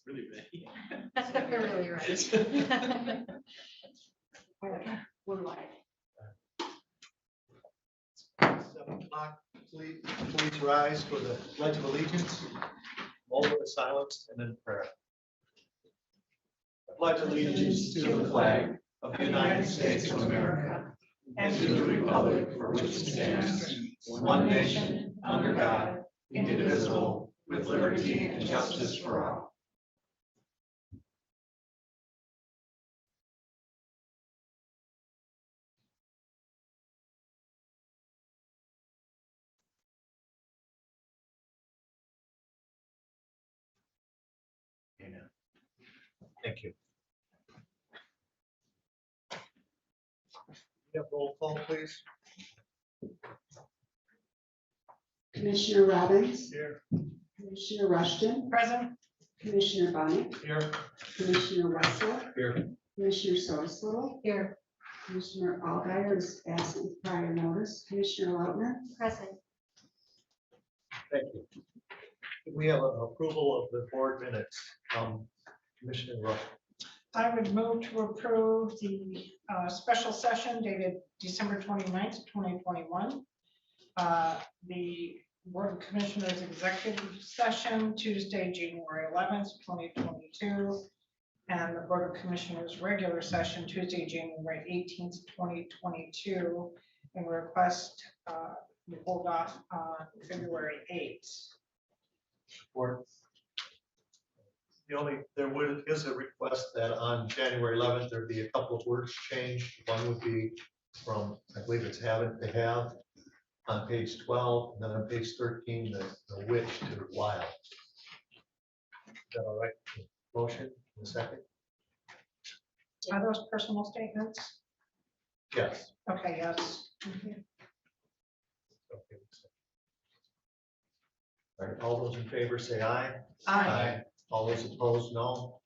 Really big. You're really right. 7 o'clock, please rise for the Pledge of Allegiance, moment of silence, and then prayer. I pledge allegiance to the flag of the United States of America and to the republic for which it stands, one nation, under God, indivisible, with liberty and justice for all. Amen. Thank you. You have roll call, please. Commissioner Robbins, Here. Commissioner Rushton, Present. Commissioner Bonnet, Here. Commissioner Wessel, Here. Commissioner Sorslow, Here. Commissioner Allgaier is absent with prior notice, Commissioner Lautner, Present. Thank you. We have an approval of the board minutes. Commissioner Rush. I would move to approve the special session dated December 29th, 2021. The Board of Commissioners Executive Session Tuesday, January 11th, 2022. And the Board of Commissioners Regular Session Tuesday, January 18th, 2022. And request we hold off on February 8th. Or there is a request that on January 11th, there'd be a couple of words changed. One would be from, I believe it's have it to have on page 12, and then on page 13, the which to while. Is that all right? Motion in a second? Are those personal statements? Yes. Okay, yes. Okay. All right, all those in favor say aye. Aye. All those opposed, no.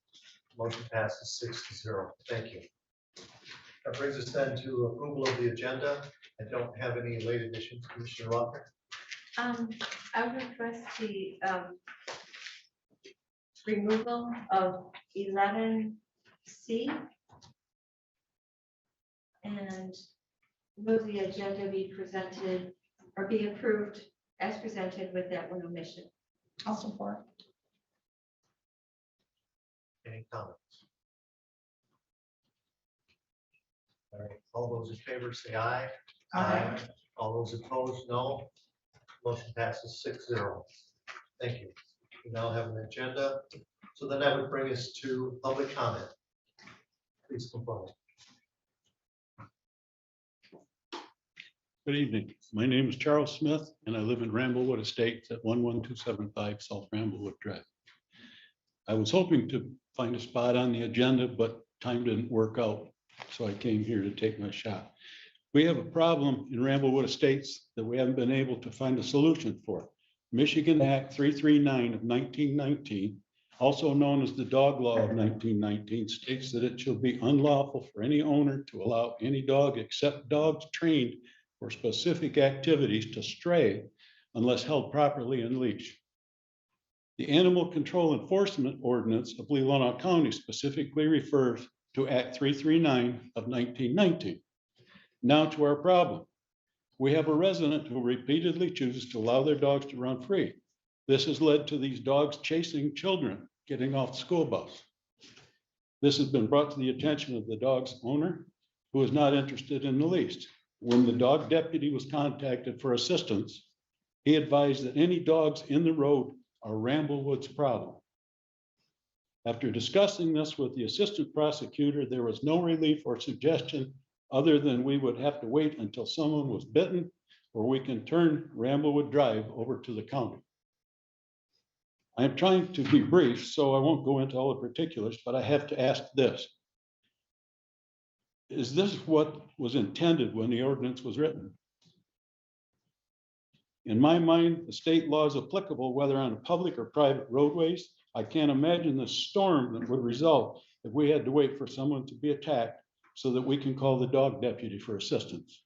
Motion passes 6-0. Thank you. That brings us then to approval of the agenda. I don't have any late additions, Commissioner Rocker. I would request the removal of 11C and move the agenda be presented or be approved as presented with that one omission. I'll support. Any comments? All right, all those in favor say aye. Aye. All those opposed, no. Motion passes 6-0. Thank you. We now have an agenda. So then that would bring us to public comment. Please come forward. Good evening. My name is Charles Smith and I live in Ramblewood Estates at 11275 South Ramblewood Drive. I was hoping to find a spot on the agenda, but time didn't work out. So I came here to take my shot. We have a problem in Ramblewood Estates that we haven't been able to find a solution for. Michigan Act 339 of 1919, also known as the Dog Law of 1919, states that it shall be unlawful for any owner to allow any dog except dogs trained for specific activities to stray unless held properly in leash. The Animal Control Enforcement Ordinance of Leelanau County specifically refers to Act 339 of 1919. Now to our problem. We have a resident who repeatedly chooses to allow their dogs to run free. This has led to these dogs chasing children getting off the school bus. This has been brought to the attention of the dog's owner, who is not interested in the least. When the dog deputy was contacted for assistance, he advised that any dogs in the road are Ramblewood's problem. After discussing this with the assistant prosecutor, there was no relief or suggestion other than we would have to wait until someone was bitten, or we can turn Ramblewood Drive over to the county. I am trying to be brief, so I won't go into all the particulars, but I have to ask this. Is this what was intended when the ordinance was written? In my mind, the state law is applicable whether on public or private roadways. I can't imagine the storm that would result if we had to wait for someone to be attacked so that we can call the dog deputy for assistance.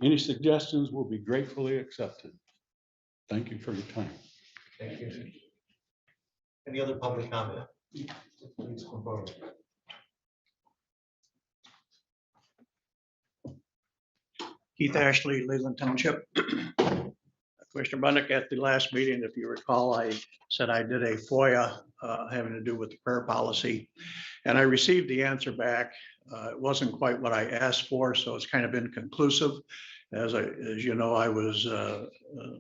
Any suggestions will be gratefully accepted. Thank you for your time. Thank you. Any other public comment? Please come forward. Keith Ashley, Leelanau Township. Commissioner Bunnick, at the last meeting, if you recall, I said I did a FOIA having to do with the prayer policy. And I received the answer back. It wasn't quite what I asked for, so it's kind of inconclusive. As you know, I was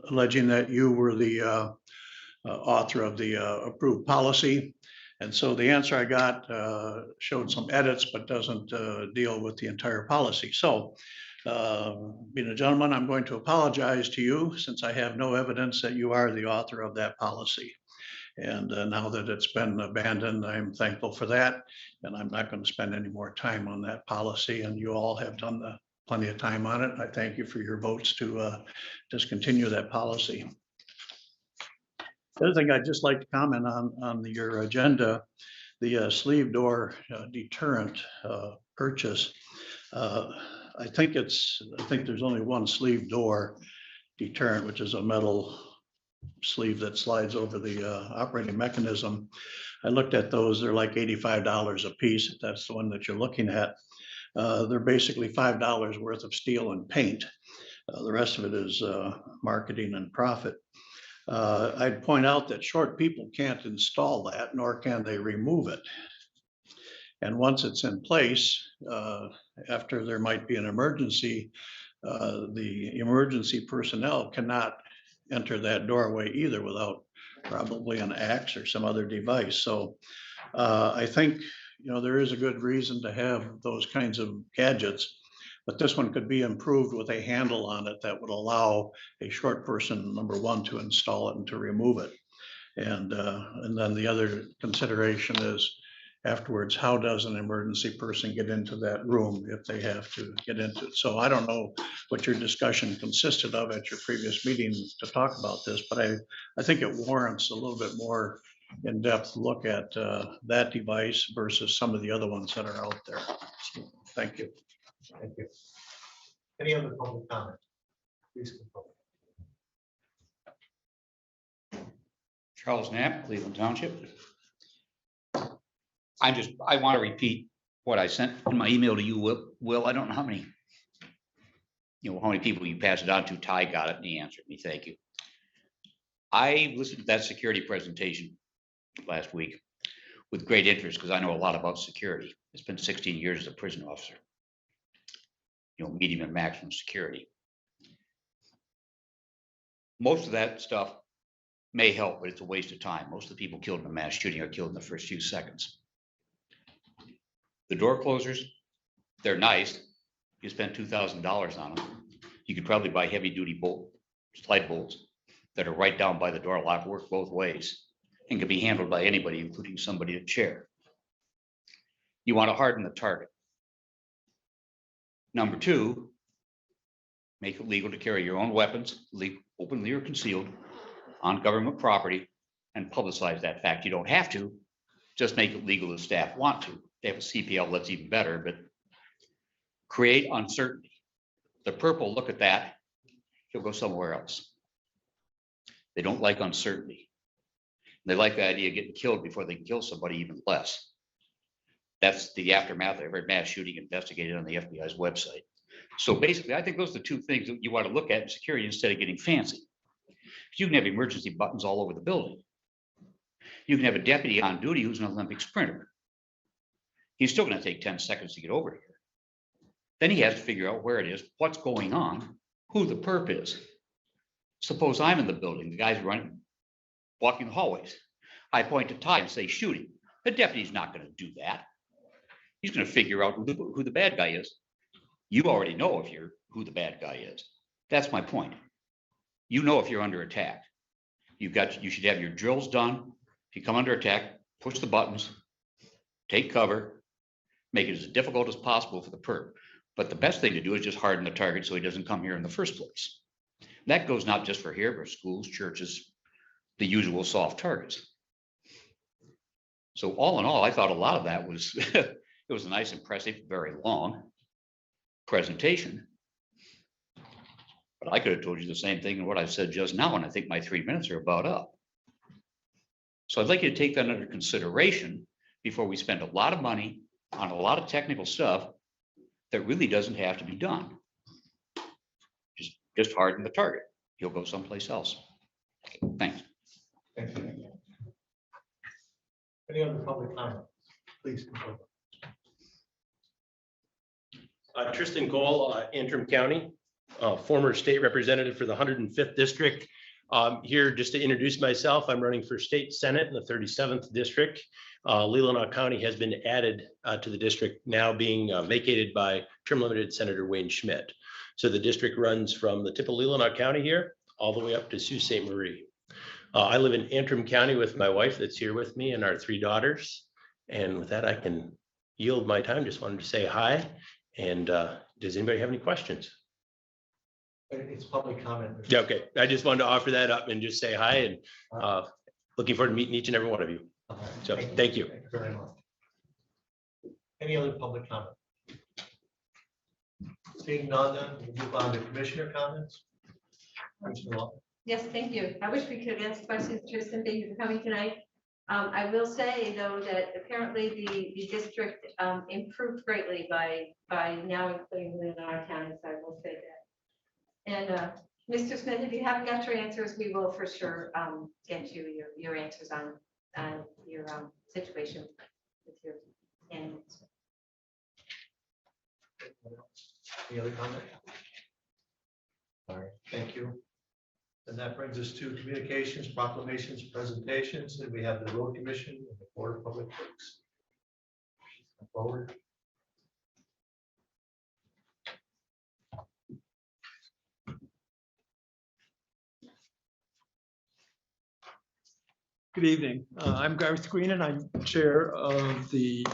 alleging that you were the author of the approved policy. And so the answer I got showed some edits, but doesn't deal with the entire policy. So being a gentleman, I'm going to apologize to you since I have no evidence that you are the author of that policy. And now that it's been abandoned, I'm thankful for that. And I'm not going to spend any more time on that policy. And you all have done plenty of time on it. I thank you for your votes to discontinue that policy. The other thing I'd just like to comment on your agenda, the sleeve door deterrent purchase. I think there's only one sleeve door deterrent, which is a metal sleeve that slides over the operating mechanism. I looked at those, they're like $85 a piece, if that's the one that you're looking at. They're basically $5 worth of steel and paint. The rest of it is marketing and profit. I'd point out that short people can't install that, nor can they remove it. And once it's in place, after there might be an emergency, the emergency personnel cannot enter that doorway either without probably an axe or some other device. So I think, there is a good reason to have those kinds of gadgets, but this one could be improved with a handle on it that would allow a short person, number one, to install it and to remove it. And then the other consideration is afterwards, how does an emergency person get into that room if they have to get into it? So I don't know what your discussion consisted of at your previous meeting to talk about this, but I think it warrants a little bit more in-depth look at that device versus some of the other ones that are out there. So, thank you. Thank you. Any other public comment? Please come forward. Charles Knapp, Cleveland Township. I want to repeat what I sent in my email to you, Will. I don't know how many people you passed it on to. Ty got it and he answered me. Thank you. I listened to that security presentation last week with great interest because I know a lot about security. It's been 16 years as a prison officer. Medium and maximum security. Most of that stuff may help, but it's a waste of time. Most of the people killed in a mass shooting are killed in the first few seconds. The door closers, they're nice. You spend $2,000 on them. You could probably buy heavy duty slide bolts that are right down by the door lock, work both ways, and can be handled by anybody, including somebody in a chair. You want to harden the target. Number two, make it legal to carry your own weapons, openly or concealed, on government property, and publicize that fact. You don't have to, just make it legal if staff want to. They have a CPL, that's even better, but create uncertainty. The purple look at that, he'll go somewhere else. They don't like uncertainty. They like the idea of getting killed before they can kill somebody, even less. That's the aftermath of every mass shooting investigated on the FBI's website. So basically, I think those are the two things that you want to look at in security instead of getting fancy. You can have emergency buttons all over the building. You can have a deputy on duty who's an Olympic sprinter. He's still going to take 10 seconds to get over here. Then he has to figure out where it is, what's going on, who the perp is. Suppose I'm in the building, the guy's walking the hallways. I point to Ty and say, shooting. The deputy's not going to do that. He's going to figure out who the bad guy is. You already know who the bad guy is. That's my point. You know if you're under attack. You should have your drills done. If you come under attack, push the buttons, take cover, make it as difficult as possible for the perp. But the best thing to do is just harden the target so he doesn't come here in the first place. That goes not just for here, but schools, churches, the usual soft targets. So all in all, I thought a lot of that was, it was a nice, impressive, very long presentation. But I could have told you the same thing and what I've said just now, and I think my 3 minutes are about up. So I'd like you to take that under consideration before we spend a lot of money on a lot of technical stuff that really doesn't have to be done. Just harden the target. You'll go someplace else. Thanks. Thank you. Any other public comment? Please. come forward. Tristan Cole, Antrim County, former state representative for the 105th district. Here just to introduce myself, I'm running for state senate in the 37th district. Leelanau County has been added to the district, now being vacated by term limited Senator Wayne Schmidt. So the district runs from the tip of Leelanau County here all the way up to Sault Ste. Marie. I live in Antrim County with my wife that's here with me and our 3 daughters. And with that, I can yield my time. Just wanted to say hi. And does anybody have any questions? It's public comment. Yeah, okay. I just wanted to offer that up and just say hi and looking forward to meeting each and every one of you. So thank you. Thank you very much. Any other public comment? Seeing none, then we'll move on to commissioner comments. Commissioner Law. Yes, thank you. I wish we could ask questions, Tristan. Thank you for coming tonight. I will say, though, that apparently the district improved greatly by now including Leelanau County, so I will say that. And Mr. Smith, if you haven't got your answers, we will for sure get you your answers on your situation with your animals. Any other comment? All right, thank you. And that brings us to communications, proclamations, presentations, and we have the road commission and the board of public works. Come forward. Good evening. I'm Garth Green and I'm chair of the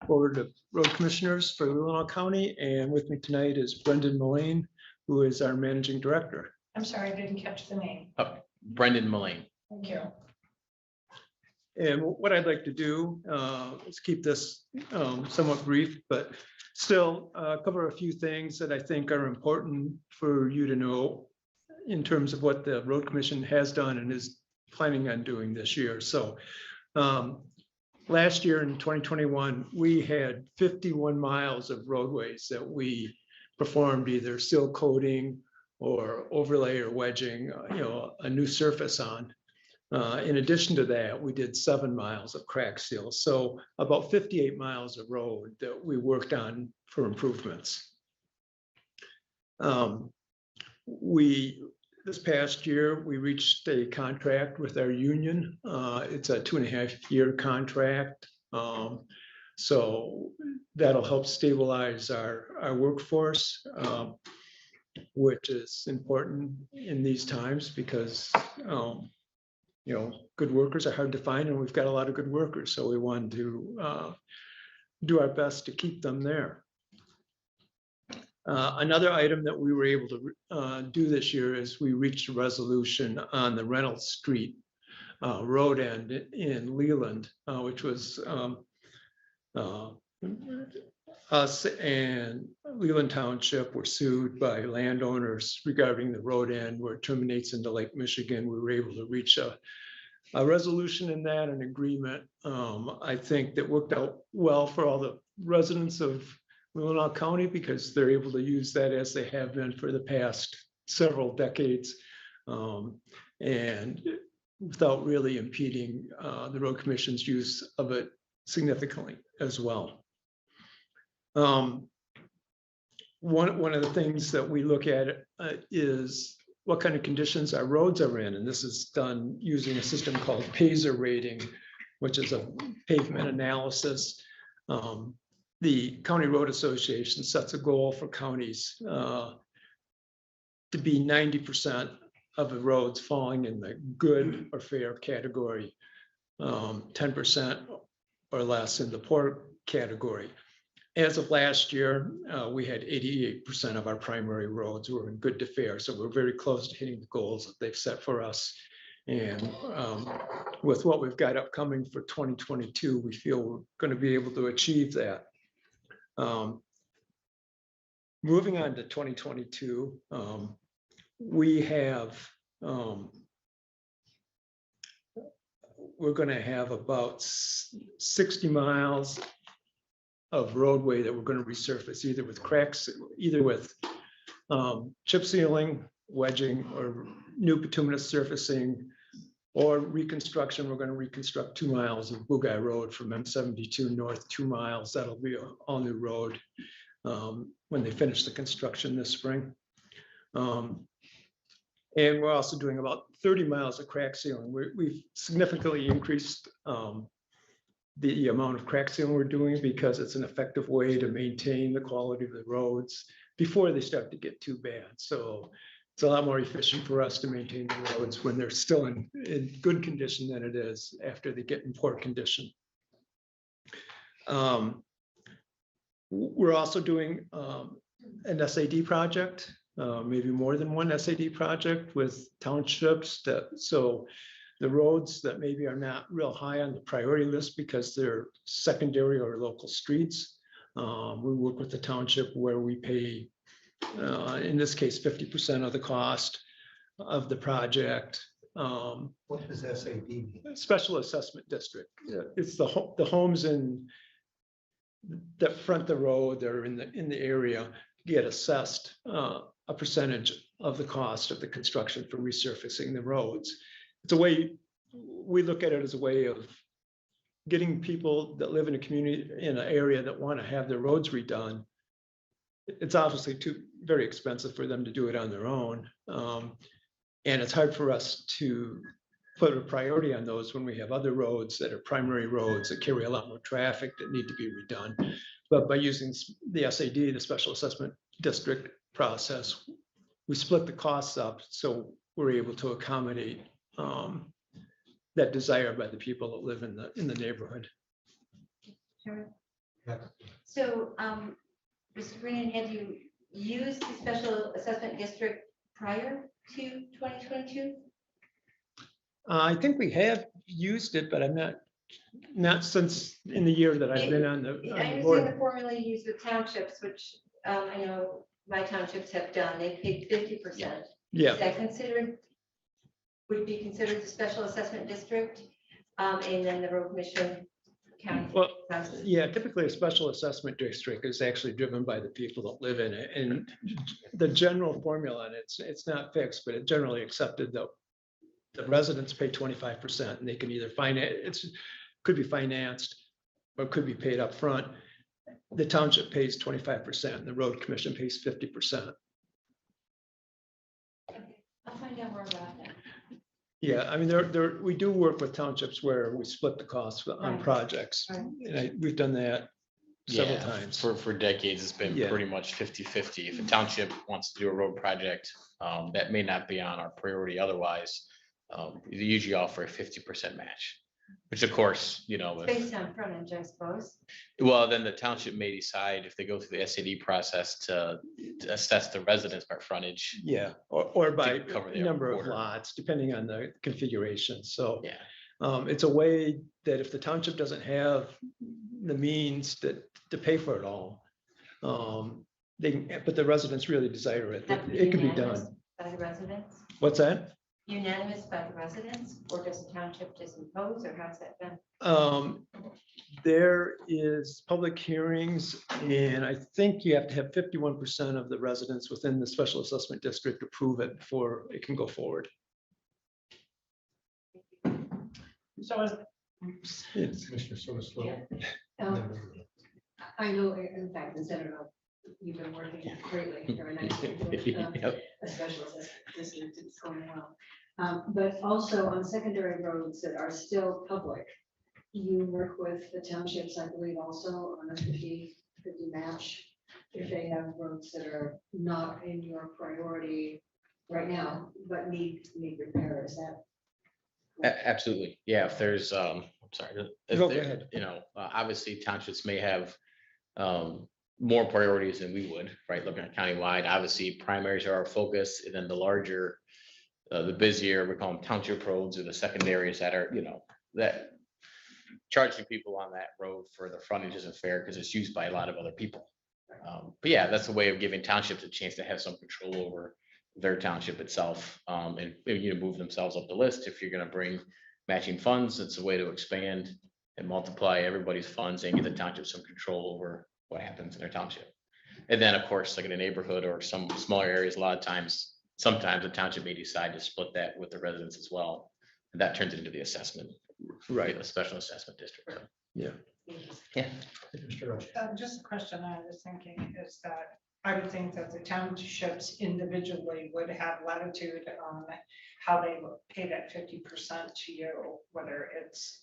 Board of Road Commissioners for Leelanau County. And with me tonight is Brendan Mullane, who is our managing director. I'm sorry, I didn't catch the name. Brendan Mullane. Thank you. And what I'd like to do is keep this somewhat brief, but still cover a few things that I think are important for you to know in terms of what the Road Commission has done and is planning on doing this year. So last year in 2021, we had 51 miles of roadways that we performed either seal coating or overlay or wedging, a new surface on. In addition to that, we did 7 miles of crack seal. So about 58 miles of road that we worked on for improvements. This past year, we reached a contract with our union. It's a 2.5-year contract. So that'll help stabilize our workforce, which is important in these times because, good workers are hard to find and we've got a lot of good workers. So we want to do our best to keep them there. Another item that we were able to do this year is we reached a resolution on the Reynolds Street road end in Leland, which was us and Leland Township were sued by landowners regarding the road end where it terminates into Lake Michigan. We were able to reach a resolution in that, an agreement. I think that worked out well for all the residents of Leelanau County because they're able to use that as they have been for the past several decades, and without really impeding the Road Commission's use of it significantly as well. One of the things that we look at is what kind of conditions our roads are in, and this is done using a system called PASER rating, which is a pavement analysis. The County Road Association sets a goal for counties to be 90% of the roads falling in the good or fair category, 10% or less in the poor category. As of last year, we had 88% of our primary roads were in good to fair. So we're very close to hitting the goals that they've set for us. And with what we've got upcoming for 2022, we feel we're going to be able to achieve that. moving on to 2022, we have, we're going to have about 60 miles of roadway that we're going to resurface, either with cracks, either with chip sealing, wedging, or new bituminous surfacing, or reconstruction. We're going to reconstruct 2 miles of Bugai Road from M72 north, 2 miles. That'll be an all-new road when they finish the construction this spring. And we're also doing about 30 miles of crack sealing. We've significantly increased the amount of crack sealing we're doing because it's an effective way to maintain the quality of the roads before they start to get too bad. So it's a lot more efficient for us to maintain the roads when they're still in good condition than it is after they get in poor condition. We're also doing an SAD project, maybe more than one SAD project with townships so the roads that maybe are not real high on the priority list because they're secondary or local streets. We work with the township where we pay, in this case, 50% of the cost of the project. What does SAD mean? Special Assessment District. It's the homes that front the road, that are in the area, get assessed a percentage of the cost of the construction for resurfacing the roads. It's a way, we look at it as a way of getting people that live in a community, in an area that want to have their roads redone. It's obviously very expensive for them to do it on their own. And it's hard for us to put a priority on those when we have other roads that are primary roads that carry a lot more traffic that need to be redone. But by using the SAD, the Special Assessment District process, we split the costs up so we're able to accommodate that desire by the people that live in the neighborhood. Sure. So, Mr. Green, have you used the Special Assessment District prior to 2022? I think we have used it, but I'm not since in the year that I've been on the I understand board. the formula used with townships, which I know my townships have done. They paid 50%. Yeah. Is that would be considered the Special Assessment District, and then the road commission county? Well, yeah, typically a special assessment district is actually driven by the people that live in it. And the general formula, and it's not fixed, but it's generally accepted that the residents pay 25% and they can either could be financed or could be paid up front. The township pays 25% and the road commission pays 50%. I'll find out more about that. Yeah, I mean, we do work with townships where we split the costs on Right. projects. Right. And we've done that several Yeah, times. For decades, it's been Yeah. pretty much 50-50. If a township wants to do a road project, that may not be on our priority otherwise. They usually offer a 50% match, which of course, Based on frontage, I suppose. well, then the township may decide if they go through the SAD process to assess the residents by frontage. Yeah, or by cover the number of border. lots, depending on the configuration. So Yeah, it's a way that if the township doesn't have the means to pay for it all, but the residents really desire it, Have to be it can be unanimous done. By the residents? What's that? Unanimous by the residents, or does the township just impose, or how's that done? There is public hearings, and I think you have to have 51% of the residents within the special assessment district approve it before it can go forward. So is It's- Commissioner Solis. I know, in fact, in Senator, you've been working greatly, very nicely with Yep. a special assessment district, it's going well. But also on secondary roads that are still public, you work with the townships, I believe, also on a 50-50 match. If they have roads that are not in your priority right now, but need repair, is that? Absolutely. Yeah, if there's, I'm sorry. if Go there- ahead. Obviously townships may have more priorities than we would, right? Looking at countywide, obviously primaries are our focus, and then the larger, the busier, we call them township roads, or the secondaries that are, that charging people on that road for the frontage isn't fair because it's used by a lot of other people. But yeah, that's a way of giving townships a chance to have some control over their township itself, and maybe move themselves up the list. If you're gonna bring matching funds, it's a way to expand and multiply everybody's funds and give the township some control over what happens in their township. And then, of course, like in a neighborhood or some smaller areas, a lot of times, sometimes the township may decide to split that with the residents as well. And that turns it into the assessment, Right, a special assessment district. yeah. Yeah. Just a question I was thinking is that I would think that the townships individually would have latitude on how they would pay that 50% to you, whether it's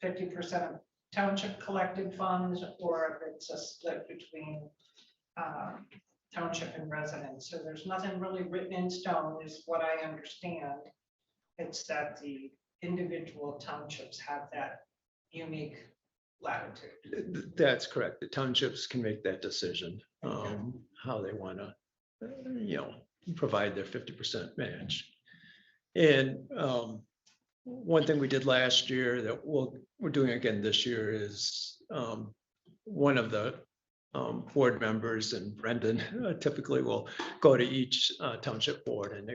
50% of township collected funds or if it's a split between township and residents. So there's nothing really written in stone is what I understand. It's that the individual townships have that unique latitude. That's correct. The townships can make that decision, how they want to, provide their 50% match. And one thing we did last year that we're doing again this year is one of the board members, and Brendan typically will go to each township board and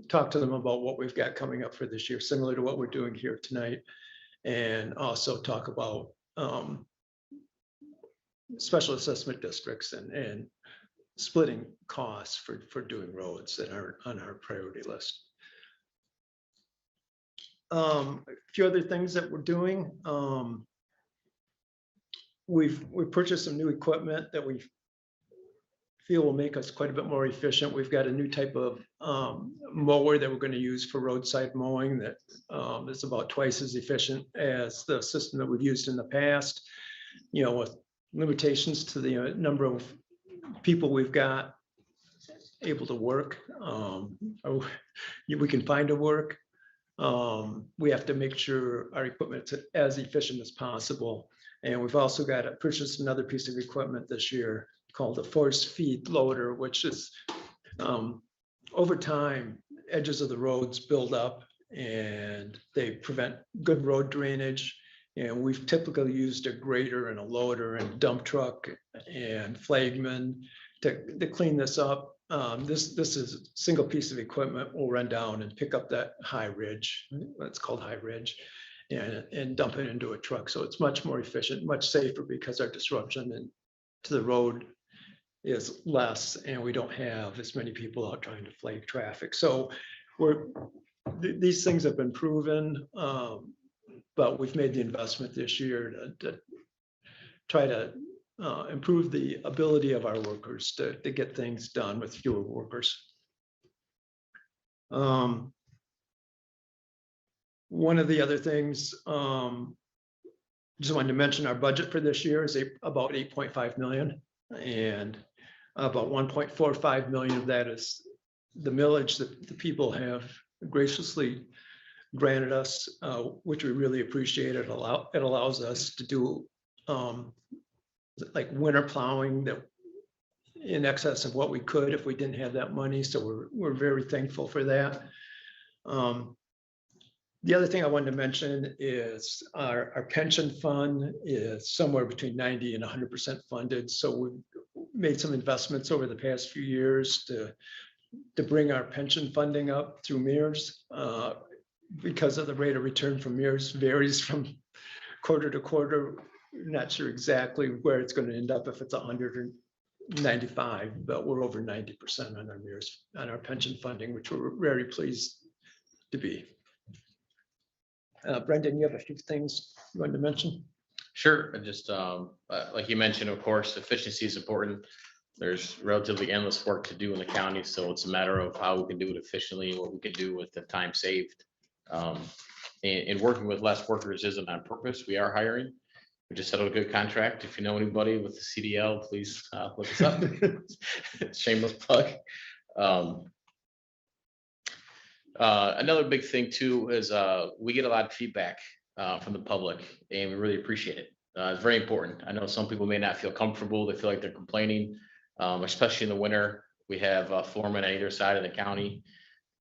talk to them about what we've got coming up for this year, similar to what we're doing here tonight. And also talk about special assessment districts and splitting costs for doing roads that are on our priority list. A few other things that we're doing. We've purchased some new equipment that we feel will make us quite a bit more efficient. We've got a new type of mower that we're going to use for roadside mowing that is about twice as efficient as the system that we've used in the past. With limitations to the number of people we've got able to work, we can find a work. We have to make sure our equipment's as efficient as possible. And we've also got to purchase another piece of equipment this year called a force feed loader, which is over time, edges of the roads build up and they prevent good road drainage. And we've typically used a grader and a loader and dump truck and flagman to clean this up. This is a single piece of equipment. We'll run down and pick up that high ridge. That's called high ridge. And dump it into a truck. So it's much more efficient, much safer because our disruption to the road is less and we don't have as many people out trying to flag traffic. So these things have been proven, but we've made the investment this year to try to improve the ability of our workers to get things done with fewer workers. One of the other things, just wanted to mention, our budget for this year is about 8.5 million, and about 1.45 million of that is the millage that the people have graciously granted us, which we really appreciate. It allows us to do like winter plowing that in excess of what we could if we didn't have that money. So we're very thankful for that. The other thing I wanted to mention is our pension fund is somewhere between 90 and 100% funded. So we've made some investments over the past few years to bring our pension funding up through MERS. Because of the rate of return from MERS varies from quarter to quarter. Not sure exactly where it's going to end up, if it's 100 or 95, but we're over 90% on our MERS, on our pension funding, which we're very pleased to be. Brendan, you have a few things you wanted to mention? Sure. And just like you mentioned, of course, efficiency is important. There's relatively endless work to do in the county. So it's a matter of how we can do it efficiently and what we can do with the time saved. And working with less workers isn't on purpose. We are hiring. We just settled a good contract. If you know anybody with the CDL, please look us up. Shameless plug. Another big thing too is we get a lot of feedback from the public, and we really appreciate it. It's very important. I know some people may not feel comfortable. They feel like they're complaining, especially in the winter. We have foremen on either side of the county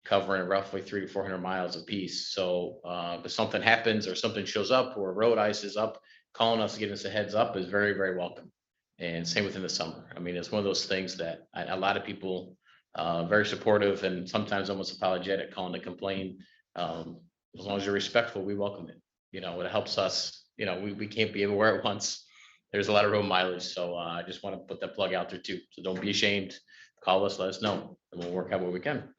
covering roughly 300 to 400 miles apiece. So if something happens or something shows up or road ice is up, calling us to give us a heads up is very, very welcome. And same within the summer. I mean, it's one of those things that a lot of people very supportive and sometimes almost apologetic calling to complain. As long as you're respectful, we welcome it. You know, it helps us, you know, we can't be everywhere at once. There's a lot of road mileage, so I just want to put that plug out there too. So don't be ashamed. Call us, let us know, and we'll work out what we can.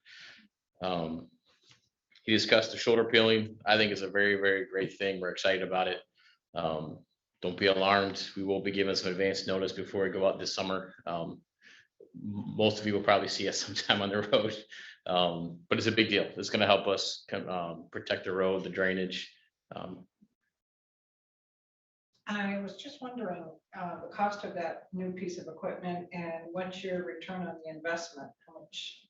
He discussed the shoulder peeling. I think it's a very, very great thing. We're excited about it. Don't be alarmed. We will be giving some advance notice before we go out this summer. Most of you will probably see us sometime on the road, but it's a big deal. It's going to help us protect the road, the drainage. I was just wondering, the cost of that new piece of equipment and what's your return on the investment? How much?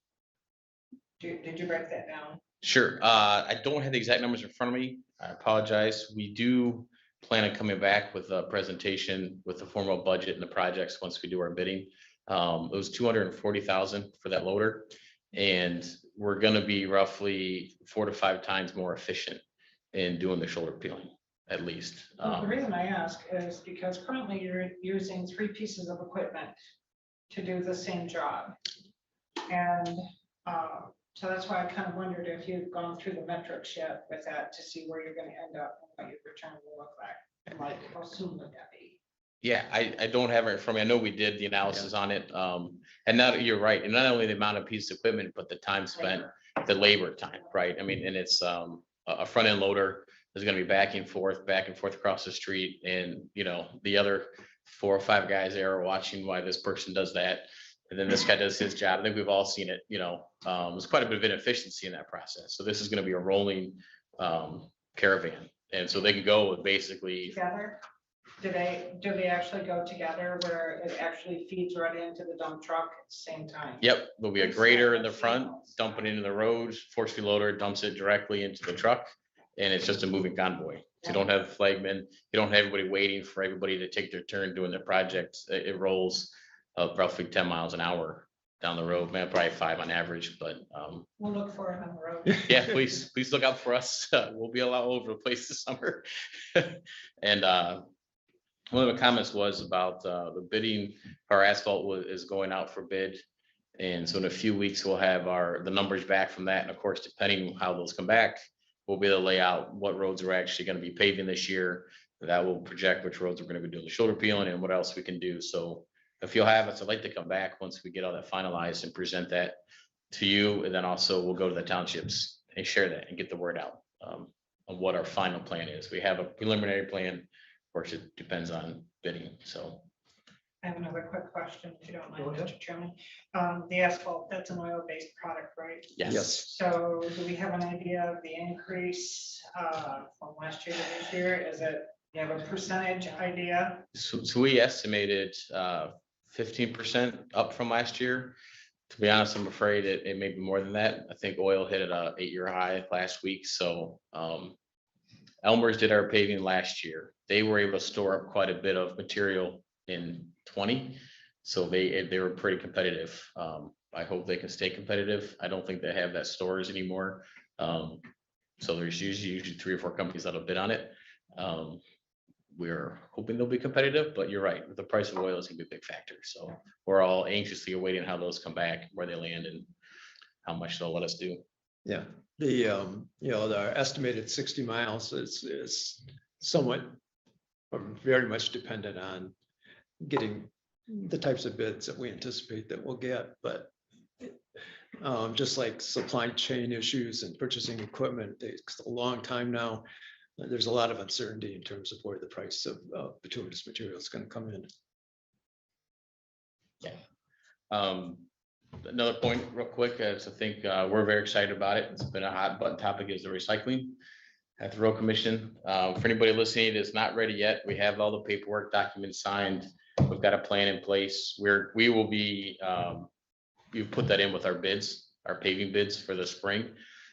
Did you break that down? Sure. I don't have the exact numbers in front of me. I apologize. We do plan on coming back with a presentation with the formal budget and the projects once we do our bidding. It was 240,000 for that loader, and we're going to be roughly 4 to 5 times more efficient in doing the shoulder peeling, at least. Well, the reason I ask is because currently you're using 3 pieces of equipment to do the same job. And so that's why I kind of wondered if you've gone through the metrics yet with that to see where you're going to end up and what your return will look like. Like, how soon would that be? Yeah, I don't have it in front of me. I know we did the analysis on it. And now you're right. And not only the amount of piece of equipment, but the time spent, the labor time, right? I mean, and it's a front end loader is going to be back and forth across the street. And, you know, the other 4 or 5 guys there are watching why this person does that. And then this guy does his job. I think we've all seen it, you know, there's quite a bit of inefficiency in that process. So this is going to be a rolling caravan. And so they can go basically Together? Do they actually go together where it actually feeds right into the dump truck at the same time? Yep, there'll be a grader in the front, dump it into the road, force feed loader dumps it directly into the truck, and it's just a moving convoy. So you don't have flagmen, you don't have everybody waiting for everybody to take their turn doing their project. It rolls roughly 10 miles an hour down the road, man, probably 5 on average, but We'll look for it on the road. yeah, please look out for us. We'll be a lot over the place this summer. And one of the comments was about the bidding. Our asphalt is going out for bid, and so in a few weeks we'll have the numbers back from that. And of course, depending on how those come back, we'll be able to lay out what roads we're actually going to be paving this year. That will project which roads we're going to be doing the shoulder peeling and what else we can do. So if you'll have us, I'd like to come back once we get all that finalized and present that to you, and then also we'll go to the townships and share that and get the word out on what our final plan is. We have a preliminary plan. Of course, it depends on bidding, so. I have another quick question, if you don't mind, Go ahead. Mr. Chairman. The asphalt, that's an oil-based product, right? Yes. So do we have an idea of the increase from last year to this year? Is it, you have a percentage idea? So we estimated 15% up from last year. To be honest, I'm afraid it may be more than that. I think oil hit at a 8-year high last week, so Elmer's did our paving last year. They were able to store up quite a bit of material in 20, so they were pretty competitive. I hope they can stay competitive. I don't think they have that stores anymore. So there's usually 3 or 4 companies that'll bid on it. We're hoping they'll be competitive, but you're right, the price of oil is gonna be a big factor. So we're all anxiously awaiting how those come back, where they land, and how much they'll let us do. Yeah, the estimated 60 miles is somewhat or very much dependent on getting the types of bids that we anticipate that we'll get, but just like supply chain issues and purchasing equipment, takes a long time now. There's a lot of uncertainty in terms of where the price of bituminous material is going to come in. Yeah. Another point real quick is I think we're very excited about it. It's been a hot button topic is the recycling at the road commission. For anybody listening that's not ready yet, we have all the paperwork documents signed. We've got a plan in place where we will be, you put that in with our bids, our paving bids for the spring.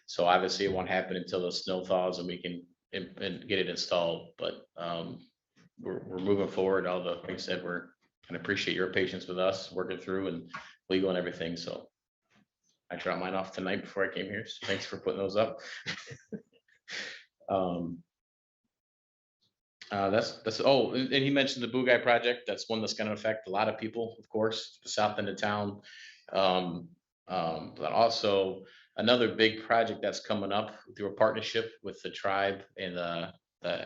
So obviously it won't happen until the snow thaws and we can and get it installed, but we're moving forward. All the things said, we're and appreciate your patience with us working through and legal and everything. So I dropped mine off tonight before I came here. So thanks for putting those up. Oh, and he mentioned the Boo Guy project. That's one that's gonna affect a lot of people, of course, the south end of town. But also another big project that's coming up through a partnership with the tribe and the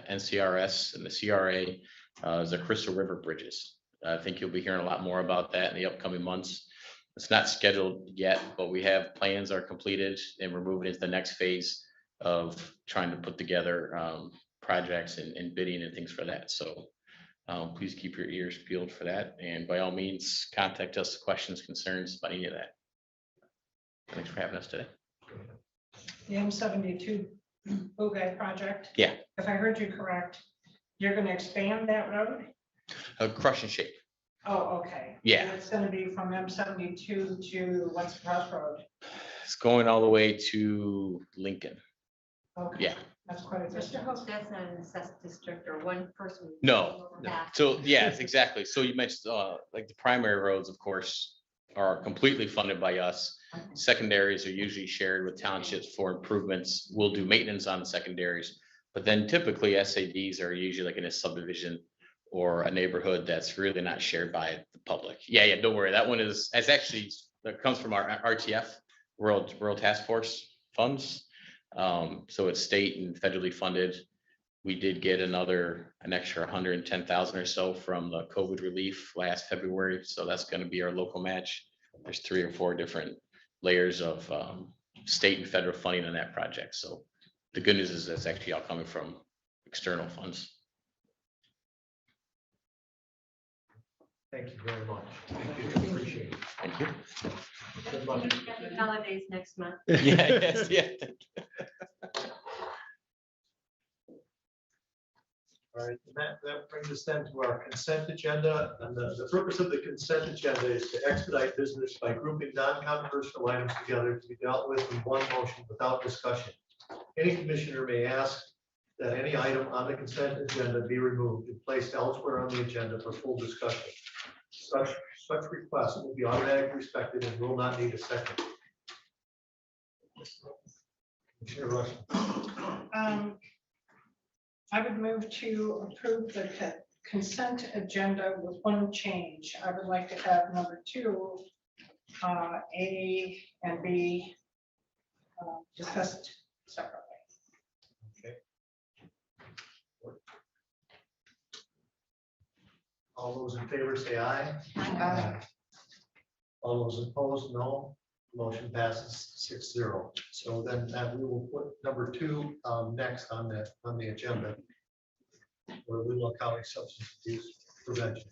NCRS and the CRA is the Crystal River Bridges. I think you'll be hearing a lot more about that in the upcoming months. It's not scheduled yet, but we have plans are completed and we're moving into the next phase of trying to put together projects and bidding and things for that. So please keep your ears peeled for that. And by all means, contact us, questions, concerns about any of that. Thanks for having us today. The M72 Bogey project. Yeah. If I heard you correct, you're gonna expand that road? Crush and shape. Oh, okay. Yeah. It's gonna be from M72 to what's Crossroad? It's going all the way to Lincoln. Okay. Yeah. That's quite a Mr. distance. Hope, that's not an assessed district or one person. No, over no. half. So yes, exactly. So you mentioned like the primary roads, of course, are completely funded by us. Secondaries are usually shared with townships for improvements. We'll do maintenance on the secondaries, but then typically SADs are usually like in a subdivision or a neighborhood that's really not shared by the public. Yeah, don't worry. That one is, it's actually, that comes from our RTF, Rural Task Force funds. So it's state and federally funded. We did get an extra 110,000 or so from the COVID relief last February. So that's going to be our local match. There's 3 or 4 different layers of state and federal funding on that project. So the good news is that's actually all coming from external funds. Thank you very much. Thank you. Appreciate it. Thank you. Good luck. Happy holidays next month. Yeah, yes, yeah. All right, and that brings us then to our consent agenda. And the purpose of the consent agenda is to expedite business by grouping non-controversial items together to be dealt with in one motion without discussion. Any commissioner may ask that any item on the consent agenda be removed and placed elsewhere on the agenda for full discussion. Such requests will be automatically respected and will not need a second. Commissioner Rushing. I would move to approve the consent agenda with one change. I would like to have number 2, A and B discussed separately. Okay. All those in favor say aye. Aye. All those opposed, no. Motion passes 6-0. So then we will put number 2 next on the agenda. For Leelanau County Substance Abuse Prevention.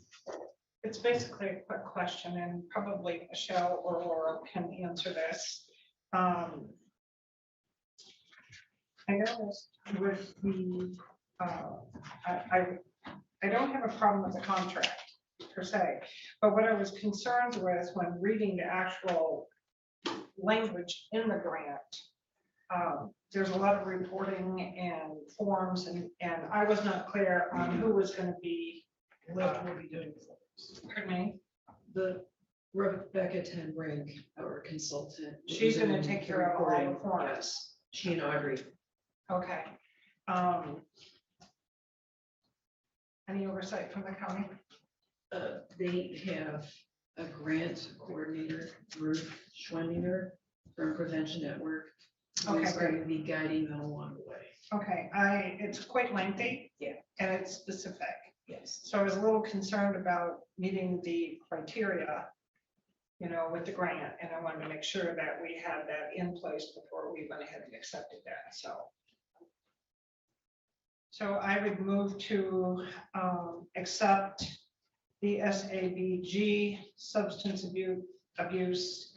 It's basically a quick question, and probably Michelle or Laura can answer this. I noticed with the, I don't have a problem with the contract per se, but what I was concerned with when reading the actual language in the grant, there's a lot of reporting and forms, and I was not clear on who was going to be. Will be doing this. Pardon me? The Rebecca Ten Brink, our consultant. She's going to take care of all the forms. Yes, she and Audrey. Okay. Any oversight from the county? They have a grant coordinator, Ruth Schwendinger from Prevention Network. Okay, Who's going to be guiding them along the way. Okay, it's quite lengthy. Yeah. And it's specific. Yes. So I was a little concerned about meeting the criteria, with the grant, and I wanted to make sure that we had that in place before we went ahead and accepted that, So I would move to accept the SABG Substance Abuse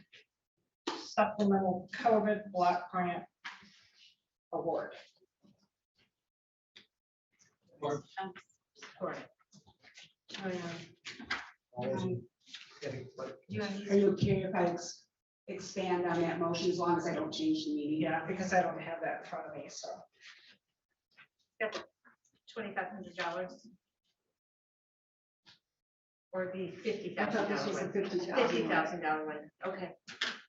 Supplemental COVID Block Grant Award. Support. Oh, yeah. All those in- You want Are you okay if I expand on that motion as long as I don't change the meeting? Yeah, because I don't have that in front of me, so. $2,500 or the I thought this was a $50,000 $50,000. one. Okay.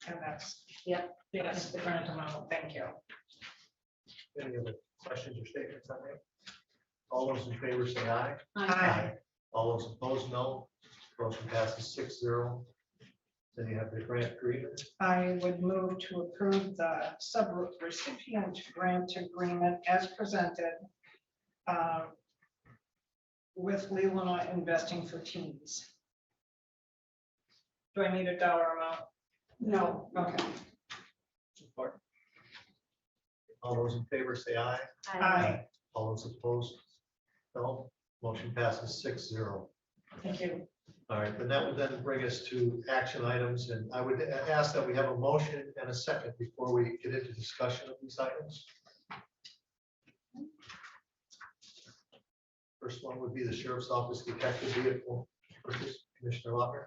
And that's, Yep. yes, the grant amount, thank you. Any other questions or statements on that? All those in favor say aye. Aye. All those opposed, no. Motion passes 6-0. Then you have the grant agreement. I would move to approve the sub-recipient grant agreement as presented with Leelanau Investing for Teens. Do I need a dollar amount? No, okay. Support. All those in favor say aye. Aye. All those opposed, no. Motion passes 6-0. Thank you. All right, then that would then bring us to action items, and I would ask that we have a motion and a second before we get into discussion of these items. First one would be the Sheriff's Office Detective Vehicle purchase, Commissioner Lautner.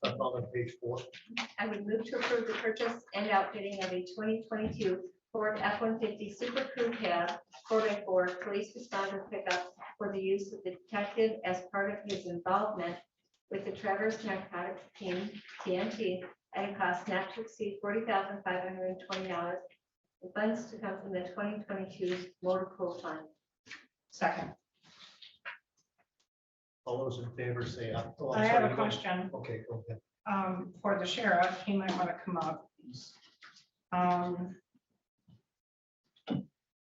That's on page 4. I would move to approve the purchase and outfitting of a 2022 Ford F-150 Super Crew Cab 4x4 police responder pickup for the use of the detective as part of his involvement with the Traverse Narcotics Team, TNT, at a cost not to exceed $40,520. The funds to come from the 2022 motor pool fund. Second. All those in favor say aye. Oh, I'm I have sorry, a you go- question Okay, go ahead. for the sheriff. He might want to come up.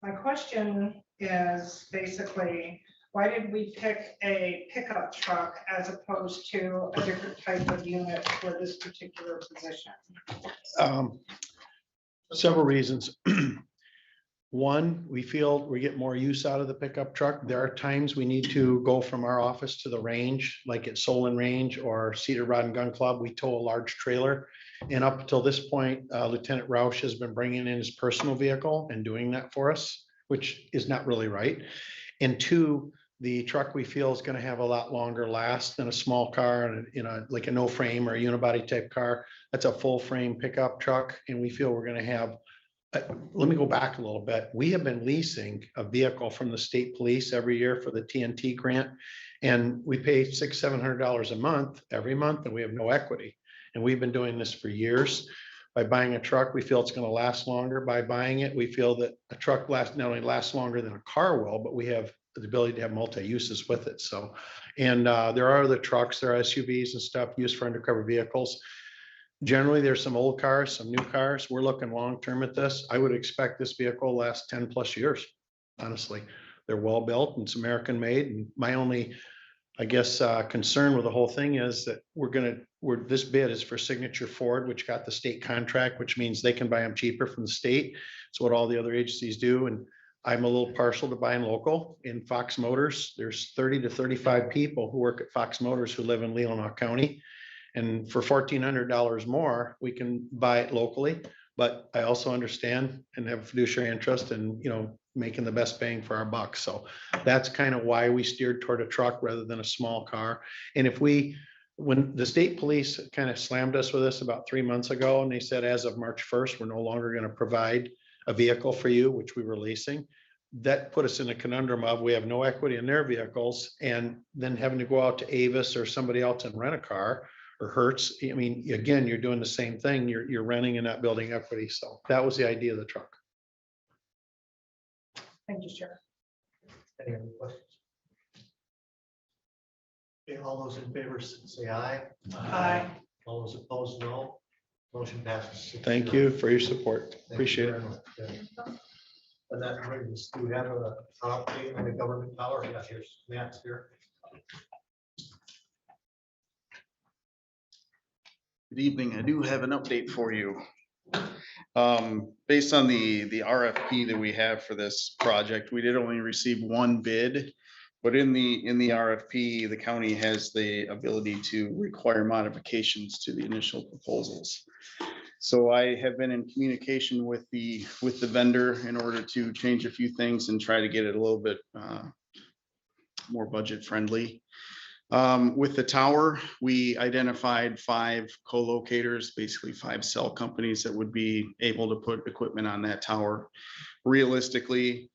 My question is basically, why did we pick a pickup truck as opposed to a different type of unit for this particular position? Several reasons. One, we feel we get more use out of the pickup truck. There are times we need to go from our office to the range, like at Solon Range or Cedar Rod and Gun Club. We tow a large trailer. And up until this point, Lieutenant Roush has been bringing in his personal vehicle and doing that for us, which is not really right. And two, the truck we feel is going to have a lot longer last than a small car and like a no frame or a unibody type car. That's a full frame pickup truck. And we feel we're going to have, let me go back a little bit. We have been leasing a vehicle from the state police every year for the TNT grant. And we pay $600-700 a month every month, and we have no equity. And we've been doing this for years. By buying a truck, we feel it's going to last longer. By buying it, we feel that a truck not only lasts longer than a car will, but we have the ability to have multi-uses with it. So, and there are other trucks, there are SUVs and stuff used for undercover vehicles. Generally, there's some old cars, some new cars. We're looking long-term at this. I would expect this vehicle will last 10+ years. Honestly, they're well built and it's American made. And my only, I guess, concern with the whole thing is that this bid is for Signature Ford, which got the state contract, which means they can buy them cheaper from the state. It's what all the other agencies do. And I'm a little partial to buying local. In Fox Motors, there's 30 to 35 people who work at Fox Motors who live in Leelanau County. And for $1,400 more, we can buy it locally. But I also understand and have fiduciary interest in, making the best bang for our buck. So that's kind of why we steered toward a truck rather than a small car. And when the state police kind of slammed us with this about 3 months ago, and they said, as of March 1st, we're no longer going to provide a vehicle for you, which we were leasing. That put us in a conundrum of we have no equity in their vehicles and then having to go out to Avis or somebody else and rent a car or Hertz. I mean, again, you're doing the same thing. You're renting and not building equity. So that was the idea of the truck. Thank you, Sheriff. Any other questions? Okay, all those in favor say aye. Aye. All those opposed, no. Motion passes. 6-0. Thank you for your support. Thank you Appreciate very it. much. Yeah. And that brings us, do we have an update on the government tower? Yeah, here's Matt's here. Good evening. I do have an update for you. Based on the RFP that we have for this project, we did only receive one bid. But in the RFP, the county has the ability to require modifications to the initial proposals. So I have been in communication with the vendor in order to change a few things and try to get it a little bit more budget friendly. With the tower, we identified 5 co-locators, basically 5 cell companies that would be able to put equipment on that tower. Realistically,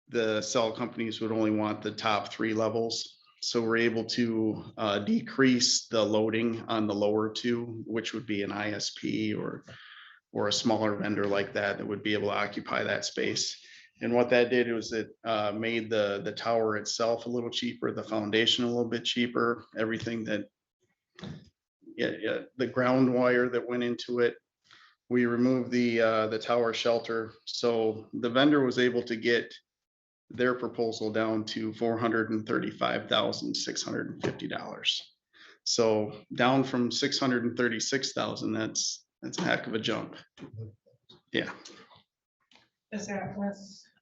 the cell companies would only want the top 3 levels. So we're able to decrease the loading on the lower 2, which would be an ISP or a smaller vendor like that would be able to occupy that space. And what that did was it made the tower itself a little cheaper, the foundation a little bit cheaper, everything that, the ground wire that went into it. We removed the tower shelter. So the vendor was able to get their proposal down to $435,650. So down from $636,000, that's a heck of a jump. Yeah. Is that with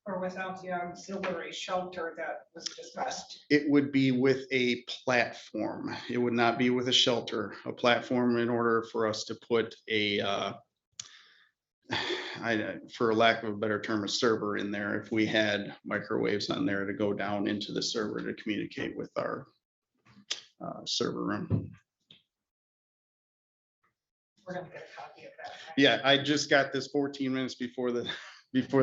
or without the auxiliary shelter that was discussed? It would be with a platform. It would not be with a shelter, a platform in order for us to put a, for lack of a better term, a server in there. If we had microwaves on there to go down into the server to communicate with our server room. We're gonna get a copy of that. Yeah, I just got this 14 minutes before the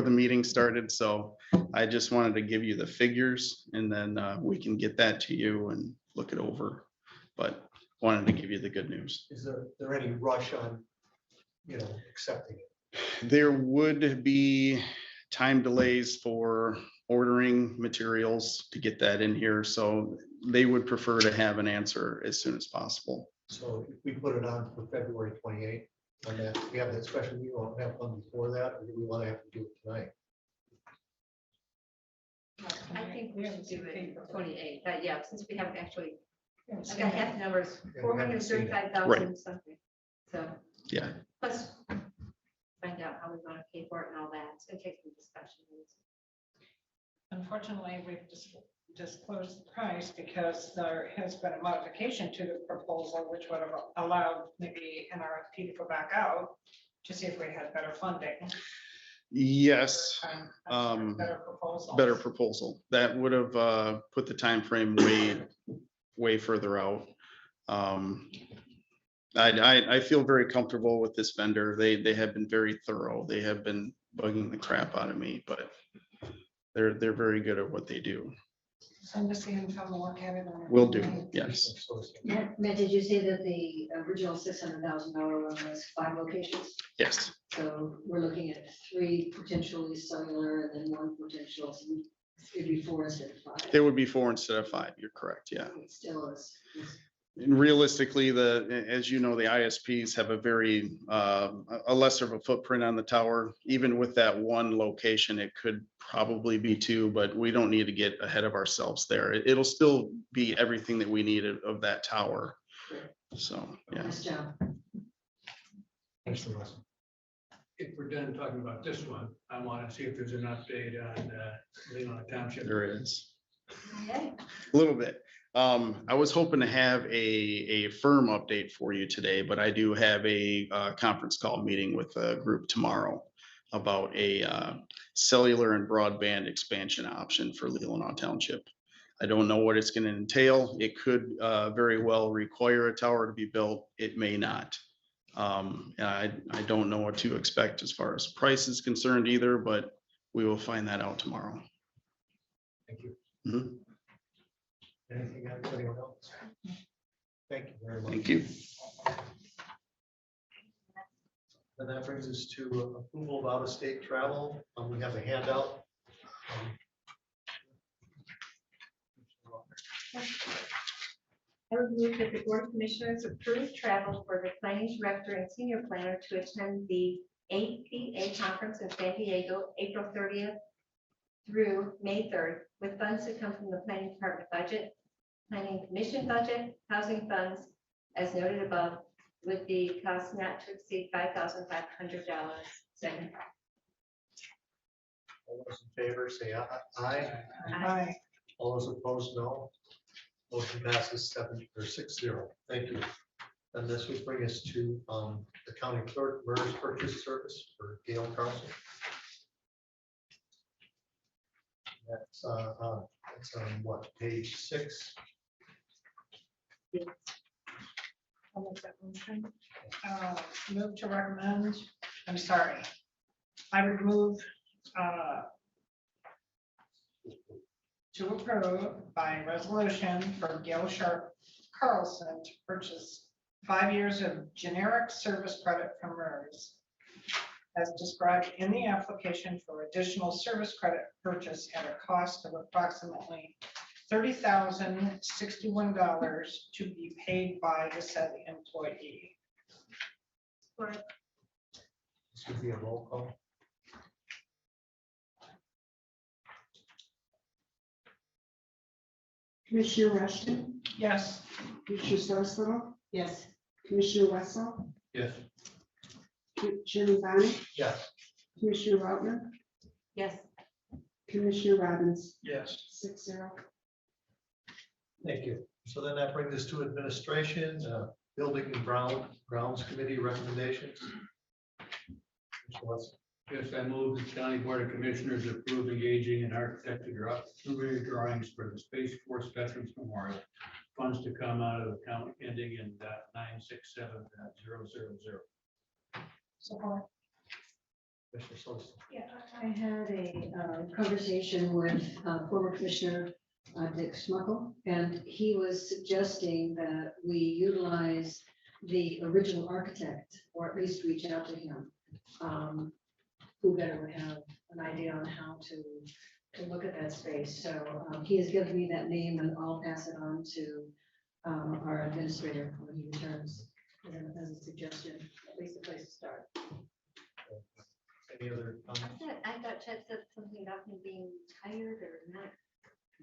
meeting started, so I just wanted to give you the figures and then we can get that to you and look it over. But wanted to give you the good news. Is there any rush on, accepting it? There would be time delays for ordering materials to get that in here, so they would prefer to have an answer as soon as possible. So if we put it on for February 28th, on that, we have that special meeting, we'll have one before that, or do we want to have to do it tonight? I think we should do it for 28, yeah, since we haven't actually, I got half the numbers, Yeah, we haven't seen it. 435,000 something. So Yeah, plus find out how we want to pay for it and all that. It's gonna take some discussion. Unfortunately, we've disclosed the price because there has been a modification to the proposal, which would have allowed maybe an RFP to go back out to see if we had better funding. yes, Better proposal. better proposal. That would have put the time frame way further out. I feel very comfortable with this vendor. They have been very thorough. They have been bugging the crap out of me, but they're very good at what they do. Send us the info, we'll look at it. Will do, yes. Matt, did you say that the original $600,000 one was 5 locations? Yes, So we're looking at 3 potentially cellular and then 1 potential, so it'd be 4 instead of 5. it would be 4 instead of 5. You're correct, yeah. It still is. And realistically, as you know, the ISPs have a very, a lesser of a footprint on the tower. Even with that 1 location, it could probably be 2, but we don't need to get ahead of ourselves there. It'll still be everything that we need of that tower. So, yeah. Nice job. Thanks for listening. If we're done talking about this one, I want to see if there's an update on Leelanau Township. There is. Okay. A little bit. I was hoping to have a firm update for you today, but I do have a conference call meeting with a group tomorrow about a cellular and broadband expansion option for Leelanau Township. I don't know what it's going to entail. It could very well require a tower to be built. It may not. And I don't know what to expect as far as price is concerned either, but we will find that out tomorrow. Thank you. Mhm. Anything else, anyone else? Thank you very much. Thank you. And that brings us to approval of out-of-state travel. We have a handout. I would move that the Board of Commissioners approve travel for the planning director and senior planner to attend the APA conference in San Diego, April 30th through May 3rd, with funds to come from the planning department budget, planning commission budget, housing funds, as noted above, with the cost not to exceed $5,500. Second. All those in favor, say aye. Aye. Aye. All those opposed, no. Motion passes 6-0. Thank you. And this would bring us to the county clerk, MERS purchase service for Gail Carlson. That's on what, page 6? I'll make that motion. Move to recommend, I'm sorry. I would move to approve by resolution for Gail Carlson to purchase 5 years of generic service credit from MERS as described in the application for additional service credit purchase at a cost of approximately $30,061 to be paid by the said employee. Support. This would be a roll call. Commissioner Rushton, Yes. Commissioner Soslo, Yes. Commissioner Wessel, Yes. Chairman Bonney, Yes. Commissioner Wautman, Yes. Commissioner Robbins, Yes. 6-0. Thank you. So then that brings us to administration, building and grounds committee recommendations. Mr. Wessel. Yes, I move the county board of commissioners approve engaging an architect to draw preliminary drawings for the Space Force Veterans Memorial. Funds to come out of the account ending in .967.000. Support. Commissioner Solis. Yeah, I had a conversation with former Commissioner Dick Schmuckel, and he was suggesting that we utilize the original architect, or at least reach out to him. Who better would have an idea on how to look at that space. So he has given me that name, and I'll pass it on to our administrator when he returns as a suggestion, at least a place to start. Any other comments? I thought Chet said something about him being tired or not.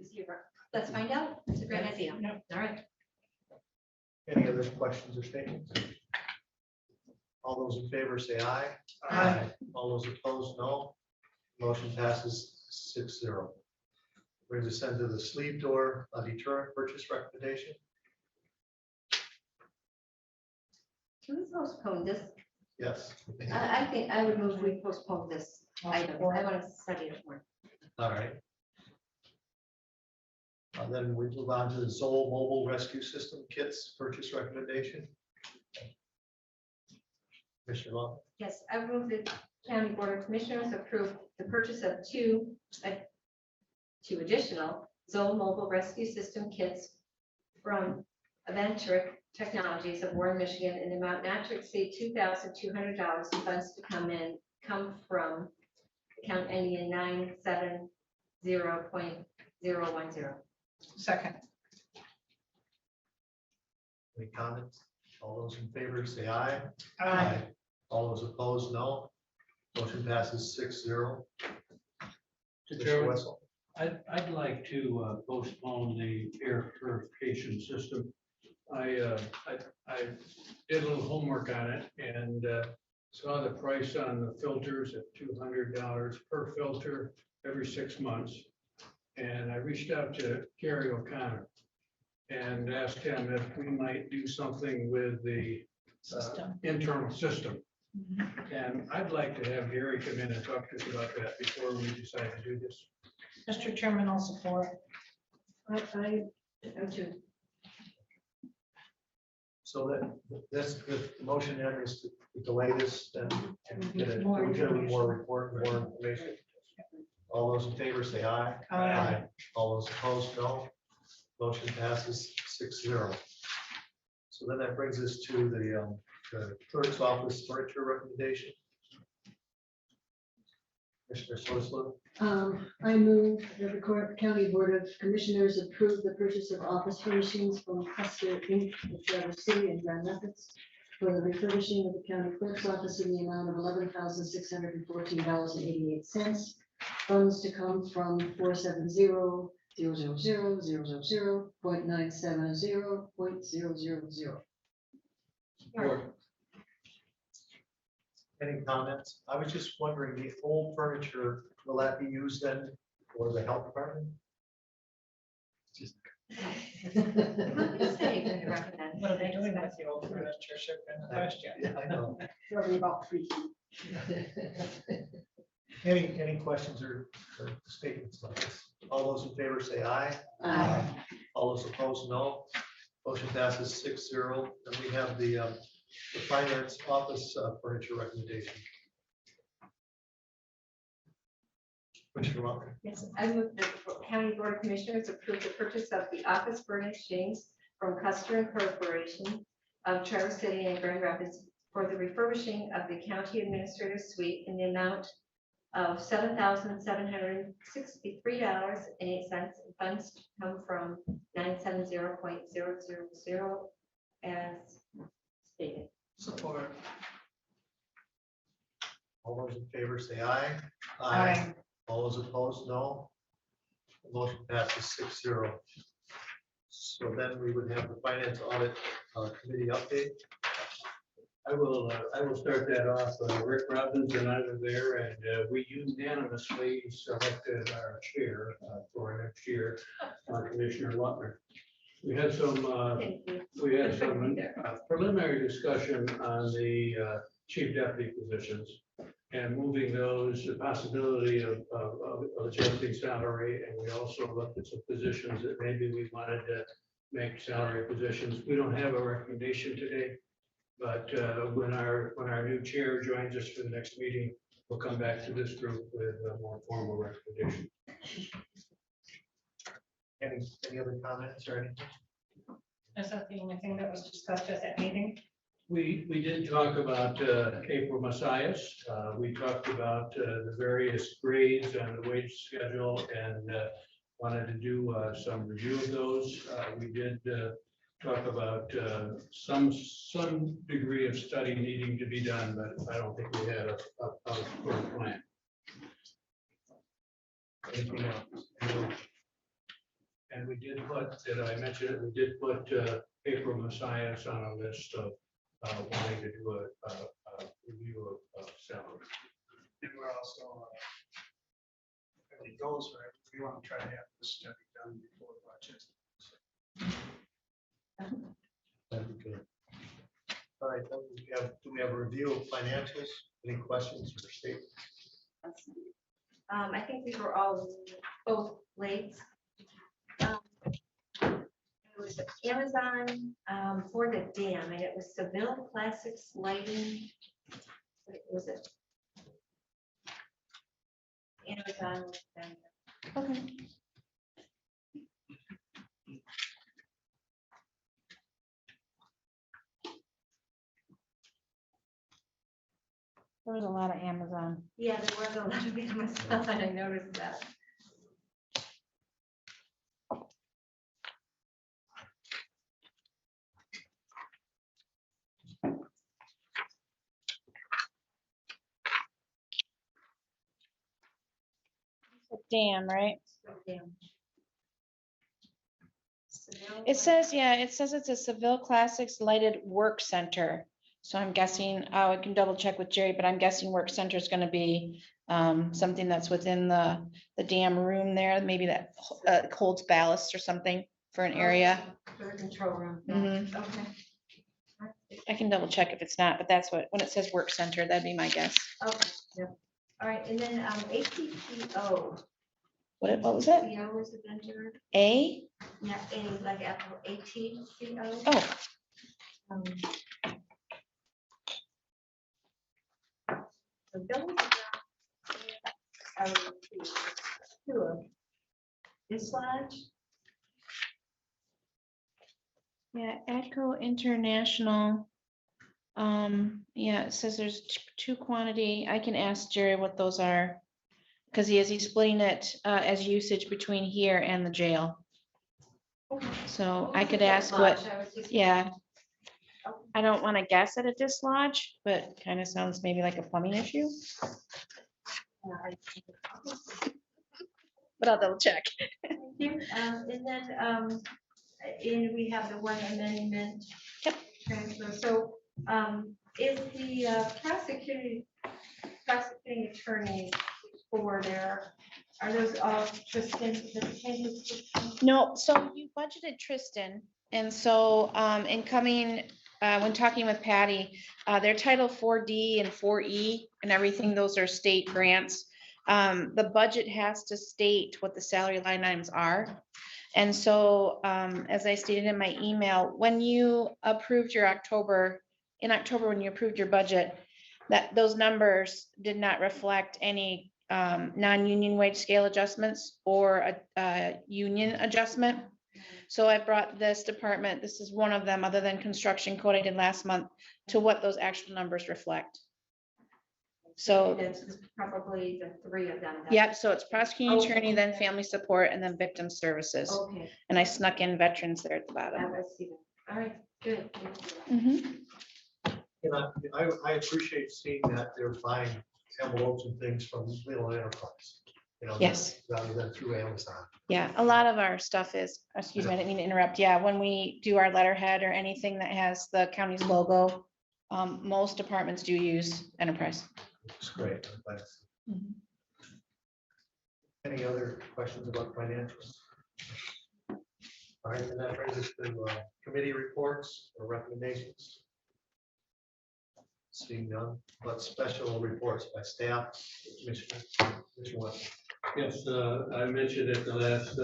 Is he right? Let's find out. It's a great idea. All right. Any other questions or statements? All those in favor say aye. Aye. All those opposed, no. Motion passes 6-0. Brings us into the sleeve door deterrent purchase recommendation. Can we postpone this? Yes. I think I would move we postpone this item. I want to study it more. All right. Then we move on to the Zoll Mobile Rescue System Kits purchase recommendation. Commissioner Long. Yes, I move the county board of commissioners approve the purchase of two additional Zoll Mobile Rescue System kits from Aventric Technologies of Warren, Michigan, in the amount not to exceed $2,200, and funds to come from account ending in 970.010. Second. Any comments? All those in favor say aye. Aye. All those opposed, no. Motion passes 6-0. Mr. Chairman, I'd like to postpone the air purification system. I did a little homework on it and saw the price on the filters at $200 per filter every 6 months. And I reached out to Gary O'Connor and asked him if we might do something with the internal system. And I'd like to have Gary come in and talk to us about that before we decide to do this. Mr. Chairman, I'll support. I do. So that the motion then is to delay this and get a More little more report, more information. All those in favor say aye. Aye. All those opposed, no. Motion passes 6-0. So then that brings us to the clerk's office furniture recommendation. Commissioner Soisler. I move that the County Board of Commissioners approve the purchase of office furnishings from Custer Inc. of Traverse City and Grand Rapids for the refurbishing of the county clerk's office in the amount of $11,614.88. Funds to come from 470-000-000.970.000. Any comments? I was just wondering, the old furniture, will that be used then for the health department? What are they doing with the old furniture ship in the question? Yeah, I know. Probably about 3 Any questions or statements on this? All those in favor say aye. Aye. All those opposed, no. Motion passes 6-0. And we have the finance office furniture recommendation. Commissioner Walker. Yes, I move that the county board of commissioners approve the purchase of the office furnishings from Custer Corporation of Traverse City and Grand Rapids for the refurbishing of the county administrative suite in the amount of $7,763.08. Funds to come from 970.000 as stated. Support. All those in favor say aye. Aye. All those opposed, no. The motion passes 6-0. So then we would have the finance audit committee update. I will start that off. Rick Robbins and I were there, and we unanimously selected our chair for next year, Commissioner Lutner. We had some preliminary discussion on the chief deputy positions and moving those, the possibility of adjusting salary. And we also looked at some positions that maybe we wanted to make salary positions. We don't have a recommendation today, but when our new chair joins us for the next meeting, we'll come back to this group with a more formal recommendation. Any other comments or anything? Is that the only thing that was discussed at that meeting? We did talk about April Messiahs. We talked about the various grades and the wage schedule, and wanted to do some review of those. We did talk about some degree of study needing to be done, but I don't think we had a firm plan. Anything else? And we did put, did I mention it? We did put April Messiahs on a list of wanting to do a review of salary. And we're also, if it goes right, we want to try to have this study done before budget. That'd be good. All right, then do we have a review of financials? Any questions or statements? I think these were all both late. It was Amazon for the dam, and it was Seville Classics Lighting. What was it? Amazon. Okay. There was a lot of Amazon. Yeah, there was a lot of Amazon, and I noticed that. Dam, right? Dam. It says, yeah, it says it's a Seville Classics Lighted Work Center. So I'm guessing, I can double check with Jerry, but I'm guessing work center is going to be something that's within the dam room there, maybe that holds ballast or something for an area. For the control room. Mhm. Okay. I can double check if it's not, but that's what, when it says work center, that'd be my guess. Okay. Yep. All right, and then ATPO. What was it? PO was the vendor. A? Yeah, A like Apple, ATPO. Oh, The building dislodge. yeah, ADCO International. Yeah, it says there's two quantity. I can ask Jerry what those are. Because he's splitting it as usage between here and the jail. So I could ask what, yeah. I don't want to guess at a dislodge, but kind of sounds maybe like a plumbing issue. But I'll double check. Thank you. And then and we have the one amendment. Yep. Transfer. So is the prosecuting attorneys for there, are those all Tristan? No, so you budgeted Tristan. And so in coming, when talking with Patty, their Title 4D and 4E and everything, those are state grants. The budget has to state what the salary line items are. And so as I stated in my email, when you approved your in October, when you approved your budget, that those numbers did not reflect any non-union wage scale adjustments or a union adjustment. So I brought this department, this is one of them, other than construction code I did last month, to what those actual numbers reflect. So, That's probably the three of them. yep, so it's prosecuting Oh, attorney, then family support, and then victim services. Okay, And I snuck in veterans there at the I bottom. see that. All right, good. Mhm. And I appreciate seeing that they're buying envelopes and things from Leelanau Enterprise. You know, Yes. rather than through Amazon. Yeah, a lot of our stuff is, excuse me, I didn't mean to interrupt. Yeah, when we do our letterhead or anything that has the county's logo, most departments do use Enterprise. It's great. Thanks. Mhm. Any other questions about financials? All right, and that brings us to committee reports or recommendations. Seeing none, but special reports by staff, Commissioner. Commissioner Wesson. Yes, I mentioned at the last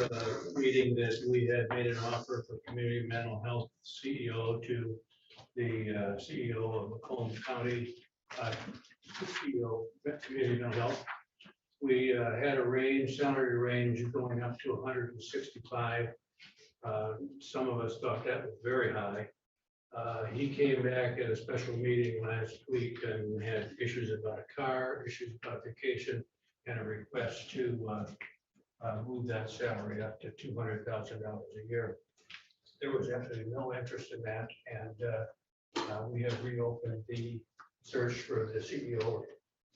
meeting that we had made an offer for community mental health CEO to the CEO of Macomb County, CEO of Community Mental Health. We had a range, salary range going up to 165. Some of us thought that was very high. He came back at a special meeting last week and had issues about a car, issues about vacation, and a request to move that salary up to $200,000 a year. There was absolutely no interest in that, and we have reopened the search for the CEO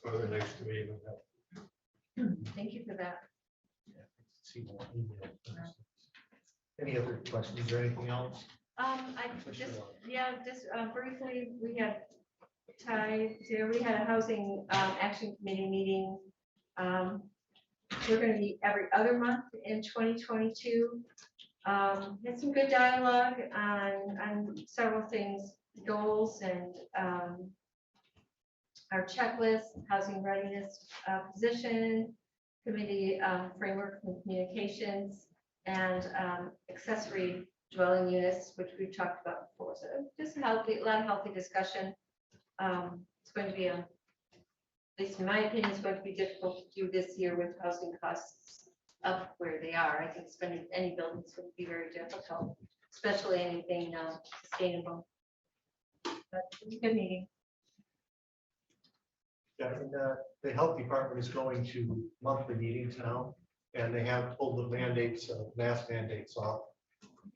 for the next committee. Thank you for that. See more email. Any other questions or anything else? I just briefly, we had we had a housing action committee meeting. We're going to meet every other month in 2022. Had some good dialogue on several things, goals and our checklist, housing readiness position, committee framework and communications, and accessory dwelling units, which we've talked about before. So just a lot of healthy discussion. It's going to be at least in my opinion, it's going to be difficult to do this year with housing costs up where they are. I think spending any buildings would be very difficult, especially anything sustainable. But it was a good meeting. Yeah, and the health department is going to monthly meetings now, and they have pulled the mandates, mask mandates off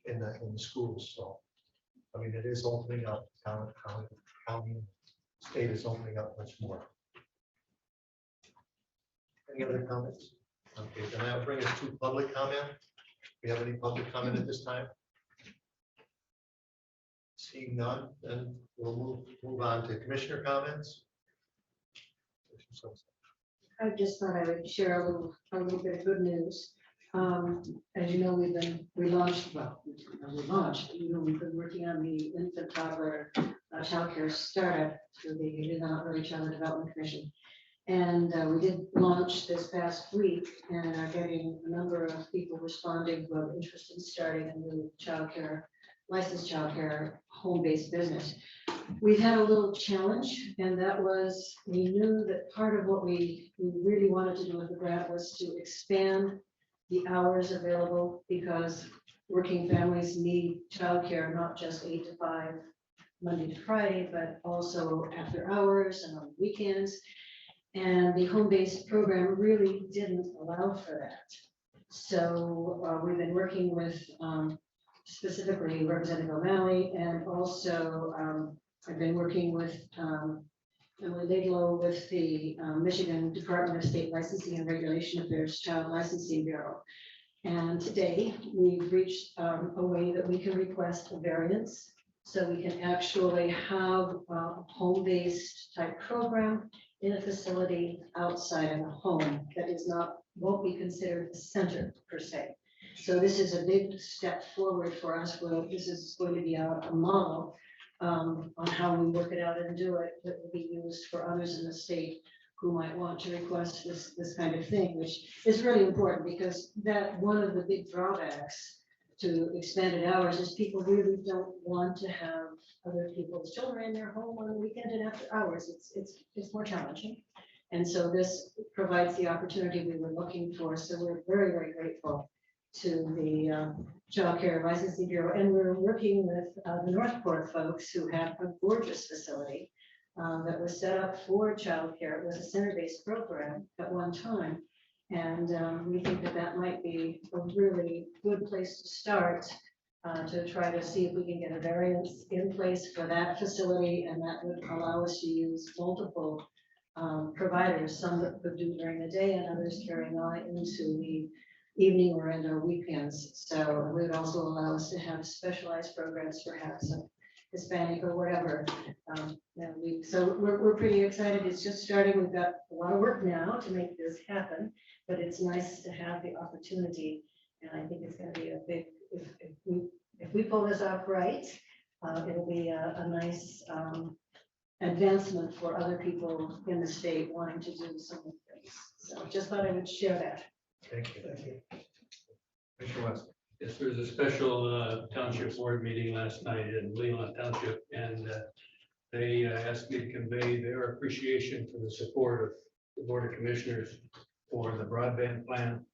in the schools. So, I mean, it is opening up. County, state is opening up much more. Any other comments? Okay, then I'll bring us to public comment. Do you have any public comment at this time? Seeing none, then we'll move on to commissioner comments. I just thought I would share a little bit of good news. As you know, we launched, you know, we've been working on the infant toddler childcare startup through the Leelanau Early Childhood Development Commission. And we did launch this past week and are getting a number of people responding who have interest in starting a new licensed childcare home-based business. We've had a little challenge, and that was we knew that part of what we really wanted to do with the grant was to expand the hours available, because working families need childcare not just 8 to 5 Monday to Friday, but also after hours and on weekends. And the home-based program really didn't allow for that. So we've been working with specifically Representative O'Malley, and also I've been working with Emily Leelanau with the Michigan Department of State Licensing and Regulation Affairs Child Licensing Bureau. And today we've reached a way that we can request a variance, so we can actually have a home-based type program in a facility outside of a home that won't be considered a center per se. So this is a big step forward for us. Well, this is going to be a model on how we work it out and do it that will be used for others in the state who might want to request this kind of thing, which is really important, because that one of the big drawbacks to expanded hours is people really don't want to have other people's children in their home on the weekend and after hours. It's more challenging. And so this provides the opportunity we were looking for. So we're very, very grateful to the Child Care Licensing Bureau. And we're working with the Northport folks who have a gorgeous facility that was set up for childcare. It was a center-based program at one time. And we think that that might be a really good place to start to try to see if we can get a variance in place for that facility. And that would allow us to use multiple providers, some that could do during the day and others carrying on into the evening or into our weekends. So it would also allow us to have specialized programs, perhaps of Hispanic or whatever. So we're pretty excited. It's just starting. We've got a lot of work now to make this happen, but it's nice to have the opportunity. And I think it's going to be a big, if we pull this off right, it'll be a nice advancement for other people in the state wanting to do some of things. So just thought I would share that. Thank you. Thank you. Commissioner West. Yes, there was a special township board meeting last night in Leelanau Township, and they asked me to convey their appreciation for the support of the Board of Commissioners for the broadband plan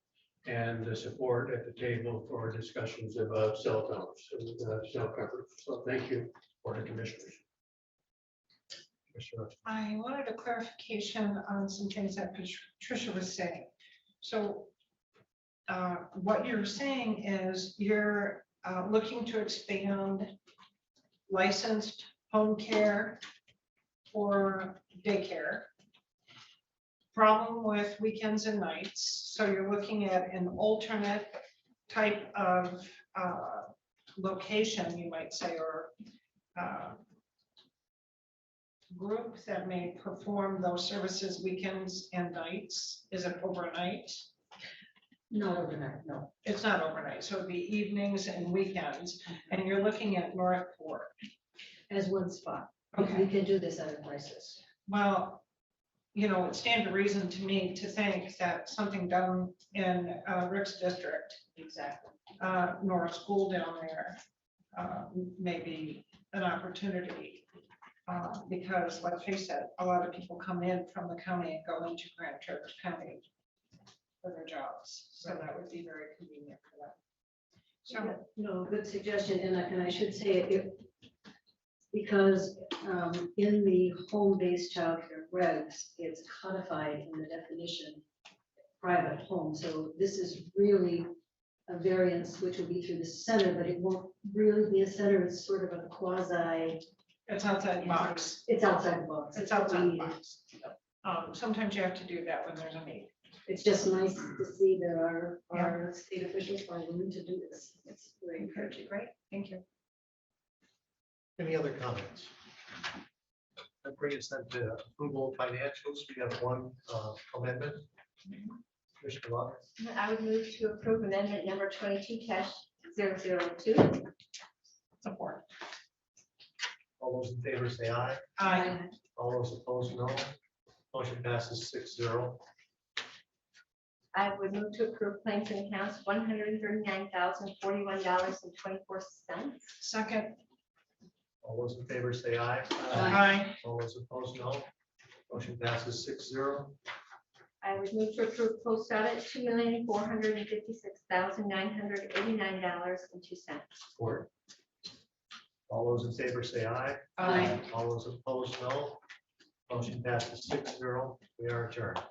and the support at the table for discussions about cell towers and cell coverage. So thank you, Board of Commissioners. Commissioner West. I wanted a clarification on some things that Patricia was saying. So what you're saying is you're looking to expand licensed home care or daycare. Problem with weekends and nights. So you're looking at an alternate type of location, you might say, or group that may perform those services weekends and nights. Is it overnight? Not overnight, no. It's not overnight, so it'd be evenings and weekends, and you're looking at Northport. As one spot. Okay. We can do this other places. Well, you know, it stands to reason to me to think that something done in Rick's district, Exactly. nor a school down there, may be an opportunity. Because let's face it, a lot of people come in from the county and go into Grand Traverse County for their jobs, so that would be very convenient for them. So, No, good suggestion, and I should say it, because in the home-based childcare regs, it's codified in the definition, private home. So this is really a variance which will be through the center, but it won't really be a center. It's sort of a quasi. it's outside the box. It's outside the box. It's outside the box. Sometimes you have to do that when there's a need. It's just nice to see that our state officials are willing to do this. It's very encouraging. Great, thank you. Any other comments? That brings us then to approval of financials. We have one amendment. Commissioner Lawler. I would move to approve amendment number 22-002. Support. All those in favor say aye. Aye. All those opposed, no. Motion passes 6-0. I would move to approve claims and accounts $139,041.24. Second. All those in favor say aye. Aye. All those opposed, no. Motion passes 6-0. I would move to approve post audit $2,456,989.02. Support. All those in favor say aye. Aye. All those opposed, no. Motion passes 6-0. We are adjourned.